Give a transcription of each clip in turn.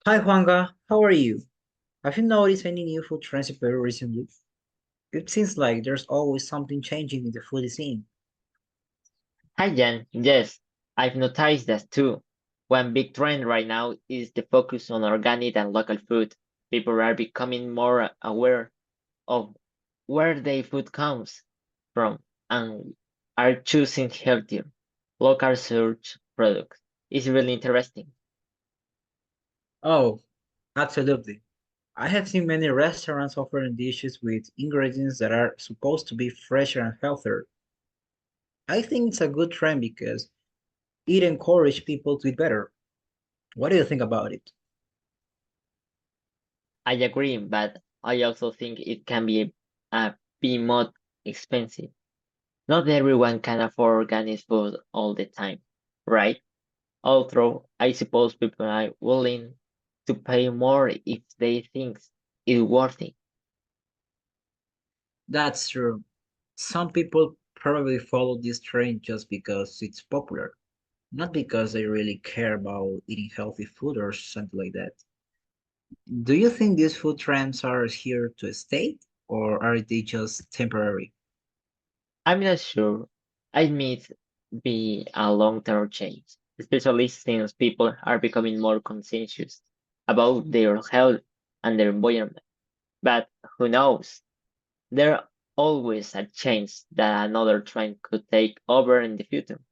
Hi Juanga, how are you? Have you noticed any new food trends in Peru recently? It seems like there's always something changing in the food scene. Hi Jan, yes, I've noticed that too. One big trend right now is the focus on organic and local food. People are becoming more aware of where their food comes from and are choosing healthier, local sourced products. It's really interesting. Oh, absolutely. I have seen many restaurants offering dishes with ingredients that are supposed to be fresher and healthier. I think it's a good trend because it encourages people to eat better. What do you think about it? I agree, but I also think it can be more expensive. Not everyone can afford organic food all the time, right? Although I suppose people are willing to pay more if they think it's worth it. That's true. Some people probably follow this trend just because it's popular, not because they really care about eating healthy food or something like that. Do you think these food trends are here to stay, or are they just temporary? I'm not sure. I mean, be a long-term change, especially since people are becoming more conscientious about their health and their environment. But who knows? There's always a chance that another trend could take over in the future.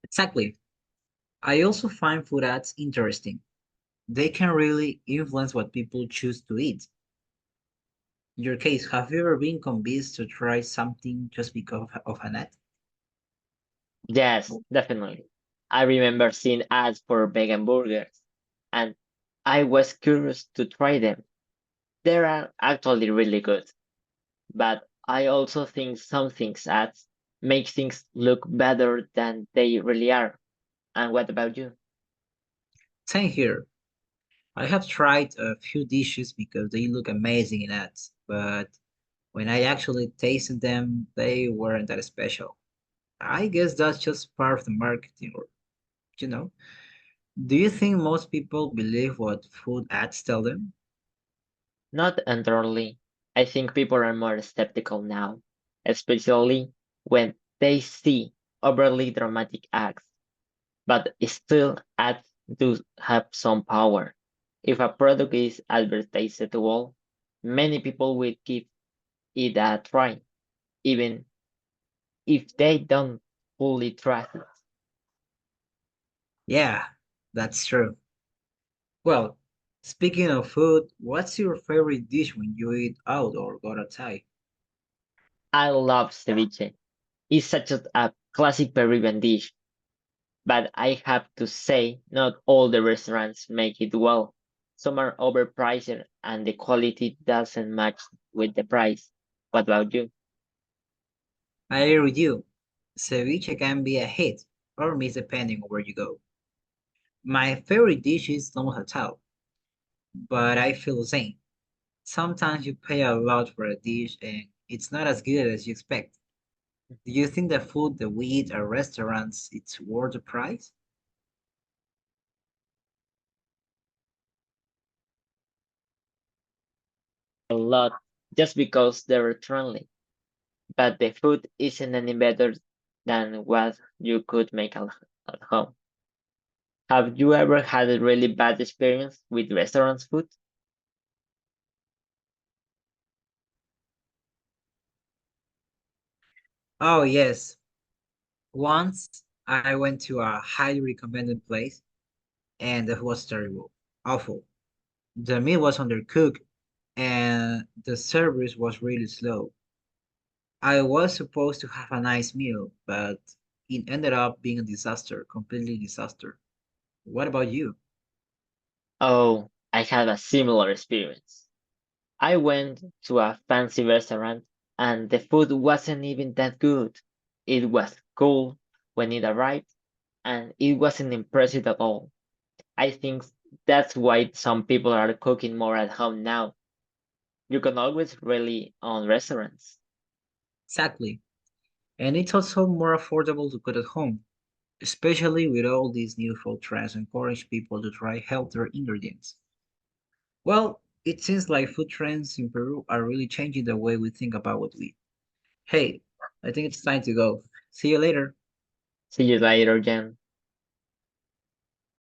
Exactly. I also find food ads interesting. They can really influence what people choose to eat. In your case, have you ever been convinced to try something just because of an ad? Yes, definitely. I remember seeing ads for vegan burgers, and I was curious to try them. They are actually really good, but I also think some things ads make things look better than they really are. And what about you? Same here. I have tried a few dishes because they look amazing in ads, but when I actually tasted them, they weren't that special. I guess that's just part of the marketing, or you know. Do you think most people believe what food ads tell them? Not entirely. I think people are more skeptical now, especially when they see overly dramatic ads. But still, ads do have some power. If a product is advertised well, many people will give it a try, even if they don't fully trust it. Yeah, that's true. Well, speaking of food, what's your favorite dish when you eat out or go outside? I love ceviche. It's such a classic Peruvian dish, but I have to say, not all the restaurants make it well. Some are overpriced and the quality doesn't match with the price. What about you? I agree with you. Ceviche can be a hit or miss depending on where you go. My favorite dish is lomo saltado, but I feel the same. Sometimes you pay a lot for a dish and it's not as good as you expect. Do you think the food that we eat at restaurants it's worth the price? A lot, just because they're trendy. But the food isn't any better than what you could make at home. Have you ever had a really bad experience with restaurants food? Oh yes. Once I went to a highly recommended place and it was terrible. Awful. The meat was undercooked and the service was really slow. I was supposed to have a nice meal, but it ended up being a disaster, completely disaster. What about you? Oh, I had a similar experience. I went to a fancy restaurant and the food wasn't even that good. It was cold when it arrived and it wasn't impressive at all. I think that's why some people are cooking more at home now. You can always rely on restaurants. Exactly. And it's also more affordable to cook at home. especially with all these new food trends encourage people to try healthier ingredients. Well, it seems like food trends in Peru are really changing the way we think about what we eat. Hey, I think it's time to go. See you later. See you later, Jen.